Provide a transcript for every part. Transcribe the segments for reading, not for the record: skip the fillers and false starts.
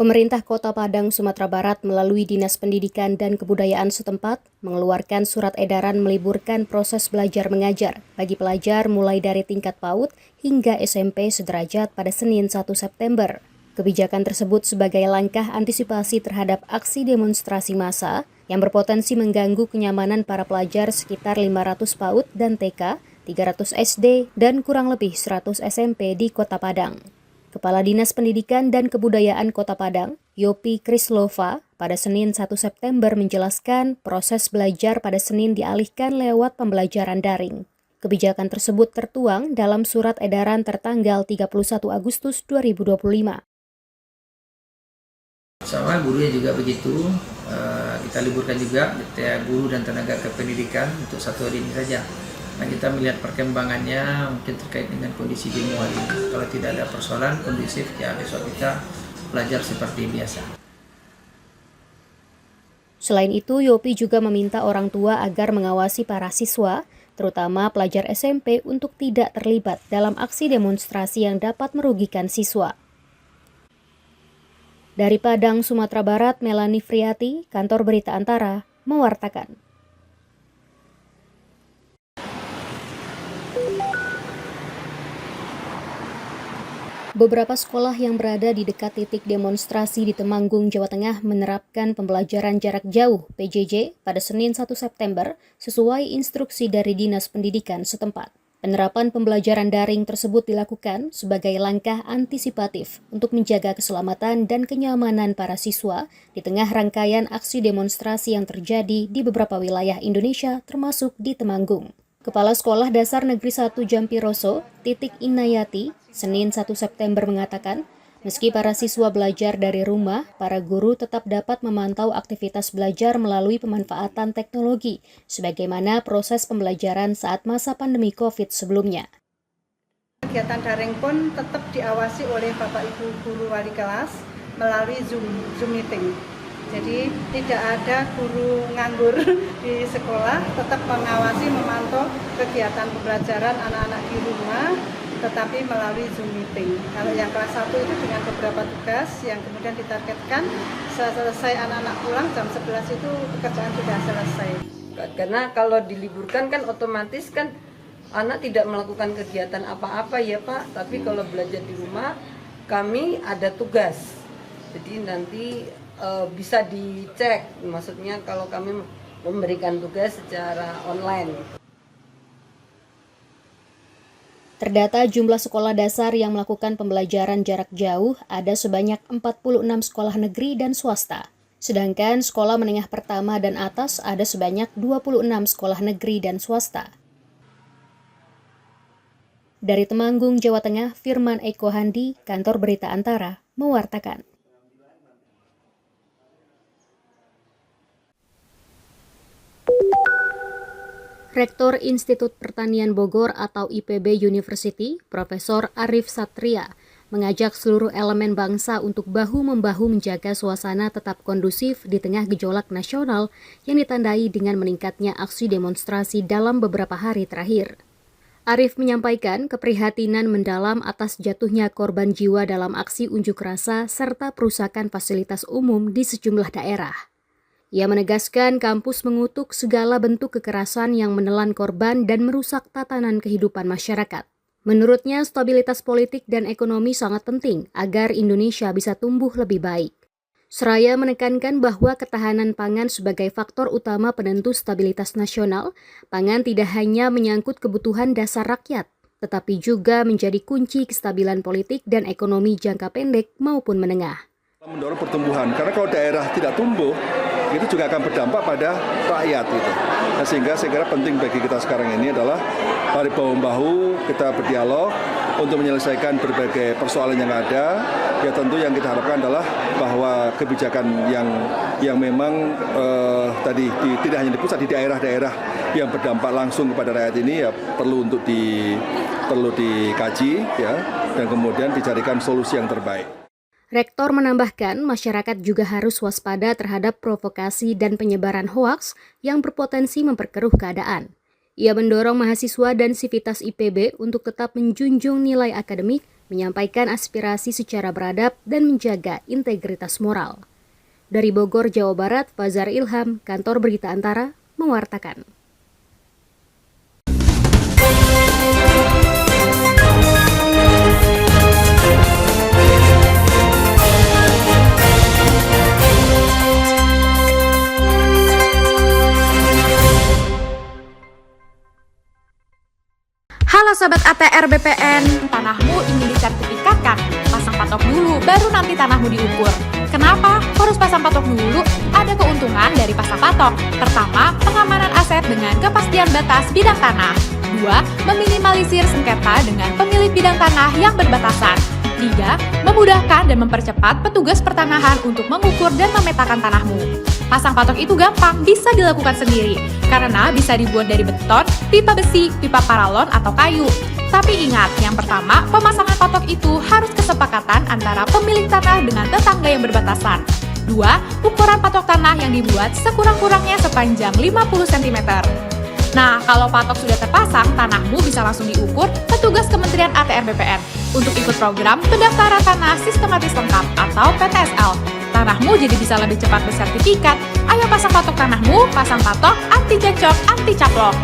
Pemerintah Kota Padang, Sumatera Barat melalui Dinas Pendidikan dan Kebudayaan setempat mengeluarkan surat edaran meliburkan proses belajar mengajar bagi pelajar mulai dari tingkat PAUD hingga SMP sederajat pada Senin 1 September. Kebijakan tersebut sebagai langkah antisipasi terhadap aksi demonstrasi massa yang berpotensi mengganggu kenyamanan para pelajar sekitar 500 PAUD dan TK, 300 SD, dan kurang lebih 100 SMP di Kota Padang. Kepala Dinas Pendidikan dan Kebudayaan Kota Padang, Yopi Krislova, pada Senin 1 September menjelaskan proses belajar pada Senin dialihkan lewat pembelajaran daring. Kebijakan tersebut tertuang dalam surat edaran tertanggal 31 Agustus 2025. Sama gurunya juga begitu, kita liburkan juga guru dan tenaga kependidikan untuk 1 hari ini saja. Nah, kita melihat perkembangannya mungkin terkait dengan kondisi demo hari ini. Kalau tidak ada persoalan kondusif, ya besok kita belajar seperti biasa. Selain itu, Yopi juga meminta orang tua agar mengawasi para siswa, terutama pelajar SMP, untuk tidak terlibat dalam aksi demonstrasi yang dapat merugikan siswa. Dari Padang, Sumatera Barat, Melanie Friati, Kantor Berita Antara, mewartakan. Beberapa sekolah yang berada di dekat titik demonstrasi di Temanggung, Jawa Tengah menerapkan pembelajaran jarak jauh (PJJ) pada Senin 1 September sesuai instruksi dari Dinas Pendidikan setempat. Penerapan pembelajaran daring tersebut dilakukan sebagai langkah antisipatif untuk menjaga keselamatan dan kenyamanan para siswa di tengah rangkaian aksi demonstrasi yang terjadi di beberapa wilayah Indonesia termasuk di Temanggung. Kepala Sekolah Dasar Negeri 1 Jampiroso, Titik Inayati, Senin 1 September mengatakan, meski para siswa belajar dari rumah, para guru tetap dapat memantau aktivitas belajar melalui pemanfaatan teknologi, sebagaimana proses pembelajaran saat masa pandemi COVID sebelumnya. Kegiatan daring pun tetap diawasi oleh Bapak Ibu guru wali kelas melalui Zoom meeting. Jadi tidak ada guru nganggur di sekolah, tetap mengawasi, memantau kegiatan pembelajaran anak-anak di rumah, tetapi melalui Zoom meeting. Kalau yang kelas 1 itu dengan beberapa tugas yang kemudian ditargetkan selesai anak-anak pulang jam 11 itu pekerjaan sudah selesai. Karena kalau diliburkan kan otomatis kan anak tidak melakukan kegiatan apa-apa ya Pak, tapi kalau belajar di rumah kami ada tugas. Jadi nanti bisa dicek, maksudnya kalau kami memberikan tugas secara online. Terdata jumlah sekolah dasar yang melakukan pembelajaran jarak jauh ada sebanyak 46 sekolah negeri dan swasta. Sedangkan sekolah menengah pertama dan atas ada sebanyak 26 sekolah negeri dan swasta. Dari Temanggung, Jawa Tengah, Firman Eko Handi, Kantor Berita Antara, mewartakan. Rektor Institut Pertanian Bogor atau IPB University, Profesor Arif Satria, mengajak seluruh elemen bangsa untuk bahu-membahu menjaga suasana tetap kondusif di tengah gejolak nasional yang ditandai dengan meningkatnya aksi demonstrasi dalam beberapa hari terakhir. Arif menyampaikan keprihatinan mendalam atas jatuhnya korban jiwa dalam aksi unjuk rasa serta perusakan fasilitas umum di sejumlah daerah. Ia menegaskan kampus mengutuk segala bentuk kekerasan yang menelan korban dan merusak tatanan kehidupan masyarakat. Menurutnya, stabilitas politik dan ekonomi sangat penting agar Indonesia bisa tumbuh lebih baik. Seraya menekankan bahwa ketahanan pangan sebagai faktor utama penentu stabilitas nasional, pangan tidak hanya menyangkut kebutuhan dasar rakyat, tetapi juga menjadi kunci kestabilan politik dan ekonomi jangka pendek maupun menengah. Mendorong pertumbuhan, karena kalau daerah tidak tumbuh, itu juga akan berdampak pada rakyat gitu. Nah, sehingga saya kira penting bagi kita sekarang ini adalah mari bahu-membahu kita berdialog untuk menyelesaikan berbagai persoalan yang ada. Ya tentu yang kita harapkan adalah bahwa kebijakan yang memang tadi tidak hanya di pusat, di daerah-daerah yang berdampak langsung kepada rakyat ini ya perlu dikaji ya, dan kemudian dicarikan solusi yang terbaik. Rektor menambahkan masyarakat juga harus waspada terhadap provokasi dan penyebaran hoaks yang berpotensi memperkeruh keadaan. Ia mendorong mahasiswa dan sivitas IPB untuk tetap menjunjung nilai akademik, menyampaikan aspirasi secara beradab dan menjaga integritas moral. Dari Bogor, Jawa Barat, Fazar Ilham, Kantor Berita Antara, mewartakan. Halo Sobat ATR BPN, tanahmu ingin disertifikatkan? Pasang patok dulu, baru nanti tanahmu diukur. Kenapa harus pasang patok dulu? Ada keuntungan dari pasang patok. Pertama, pengamanan aset dengan kepastian batas bidang tanah. 2. Meminimalisir sengketa dengan pemilik bidang tanah yang berbatasan. 3. Memudahkan dan mempercepat petugas pertanahan untuk mengukur dan memetakan tanahmu. Pasang patok itu gampang, bisa dilakukan sendiri, karena bisa dibuat dari beton, pipa besi, pipa paralon, atau kayu. Tapi ingat, yang pertama, pemasangan patok itu harus kesepakatan antara pemilik tanah dengan tetangga yang berbatasan. 2. Ukuran patok tanah yang dibuat sekurang-kurangnya sepanjang 50 cm. Nah, kalau patok sudah terpasang, tanahmu bisa langsung diukur petugas Kementerian ATR BPN untuk ikut program Pendaftaran Tanah Sistematis Lengkap atau PTSL. Tanahmu jadi bisa lebih cepat bersertifikat. Ayo pasang patok tanahmu, pasang patok anti cekcok, anti caplok.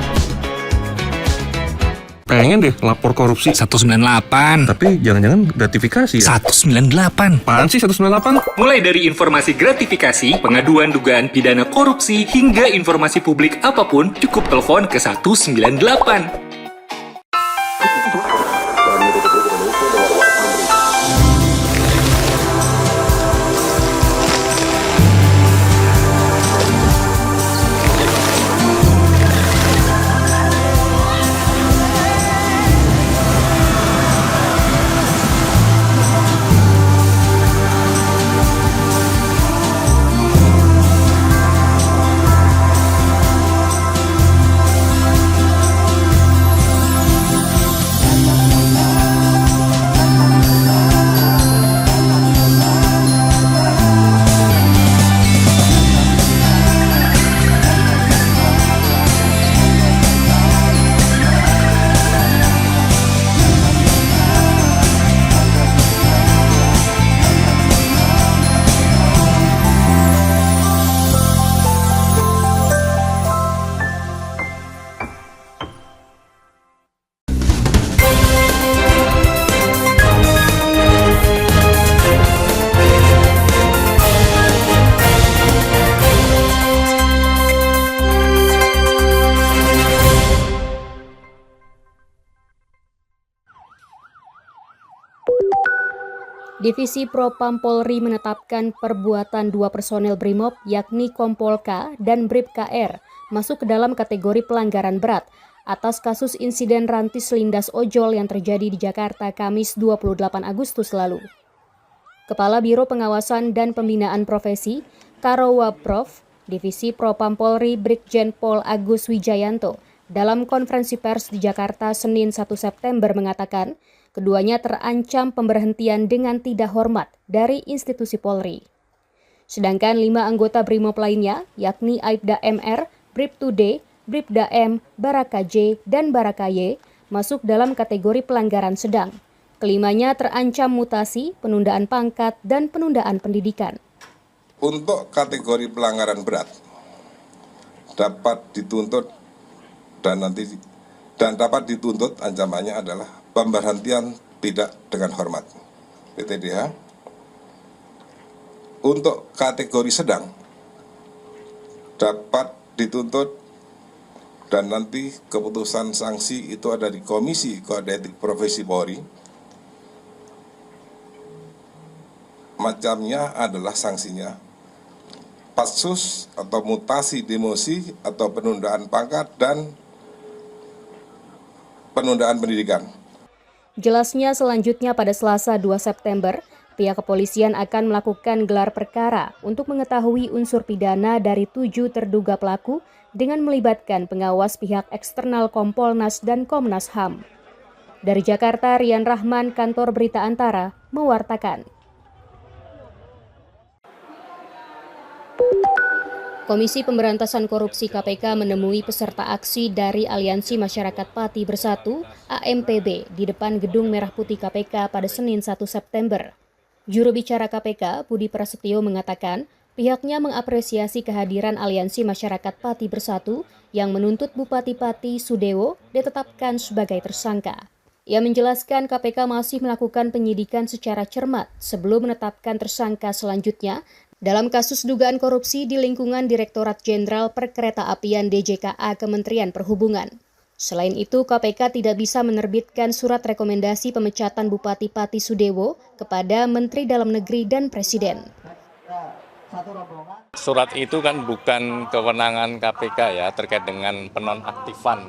Pengen deh lapor korupsi 198. tapi jangan-jangan gratifikasi ya? 198. Apaan sih 198? Mulai dari informasi gratifikasi, pengaduan dugaan pidana korupsi, hingga informasi publik apapun, cukup telepon ke 198. Divisi Propam Polri menetapkan perbuatan 2 personel Brimob yakni Kompol K dan Brib KR masuk ke dalam kategori pelanggaran berat atas kasus insiden rantis lindas ojol yang terjadi di Jakarta Kamis 28 Agustus lalu. Kepala Biro Pengawasan dan Pembinaan Profesi, Karowaprov, Divisi Propam Polri Brigjen Pol Agus Wijayanto, dalam konferensi pers di Jakarta Senin 1 September mengatakan, keduanya terancam pemberhentian dengan tidak hormat dari institusi Polri. Sedangkan 5 anggota Brimob lainnya, yakni Aibda MR, Bribtu D, Bribda M, Baraka J, dan Baraka Y, masuk dalam kategori pelanggaran sedang. Kelimanya terancam mutasi, penundaan pangkat, dan penundaan pendidikan. Untuk kategori pelanggaran berat, dapat dituntut dan dapat dituntut ancamannya adalah pemberhentian tidak dengan hormat (PTDH). Untuk kategori sedang dapat dituntut dan nanti keputusan sanksi itu ada di Komisi Kode Etik Profesi Polri. Macamnya adalah sanksinya patsus atau mutasi demosi atau penundaan pangkat dan penundaan pendidikan. Jelasnya selanjutnya pada Selasa 2 September, pihak kepolisian akan melakukan gelar perkara untuk mengetahui unsur pidana dari 7 terduga pelaku dengan melibatkan pengawas pihak eksternal Kompolnas dan Komnas HAM. Dari Jakarta, Rian Rahman, Kantor Berita Antara, mewartakan. Komisi Pemberantasan Korupsi KPK menemui peserta aksi dari Aliansi Masyarakat Pati Bersatu (AMPB) di depan Gedung Merah Putih KPK pada Senin 1 September. Juru bicara KPK, Budi Prasetyo mengatakan, pihaknya mengapresiasi kehadiran Aliansi Masyarakat Pati Bersatu yang menuntut Bupati Pati Sudewo ditetapkan sebagai tersangka. Ia menjelaskan KPK masih melakukan penyidikan secara cermat sebelum menetapkan tersangka selanjutnya dalam kasus dugaan korupsi di lingkungan Direktorat Jenderal Perkeretaapian DJKA Kementerian Perhubungan. Selain itu, KPK tidak bisa menerbitkan surat rekomendasi pemecatan Bupati Pati Sudewo kepada Menteri Dalam Negeri dan Presiden. Surat itu kan bukan kewenangan KPK ya, terkait dengan penonaktifan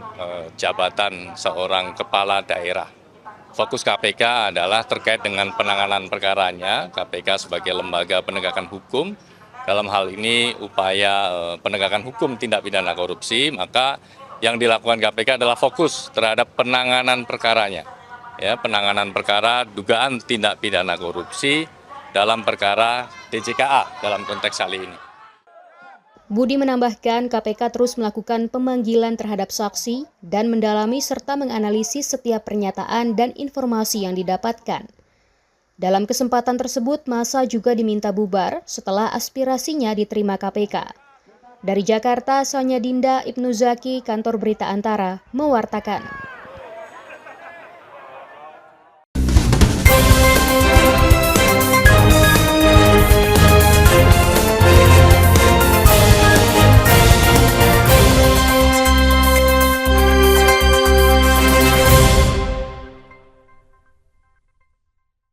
jabatan seorang kepala daerah. Fokus KPK adalah terkait dengan penanganan perkaranya. KPK sebagai lembaga penegakan hukum, dalam hal ini upaya penegakan hukum tindak pidana korupsi, maka yang dilakukan KPK adalah fokus terhadap penanganan perkaranya. Ya, penanganan perkara dugaan tindak pidana korupsi dalam perkara DJKA dalam konteks kali ini. Budi menambahkan KPK terus melakukan pemanggilan terhadap saksi dan mendalami serta menganalisis setiap pernyataan dan informasi yang didapatkan. Dalam kesempatan tersebut, massa juga diminta bubar setelah aspirasinya diterima KPK. Dari Jakarta, Sanya Dinda Ibnu Zaki, Kantor Berita Antara, mewartakan.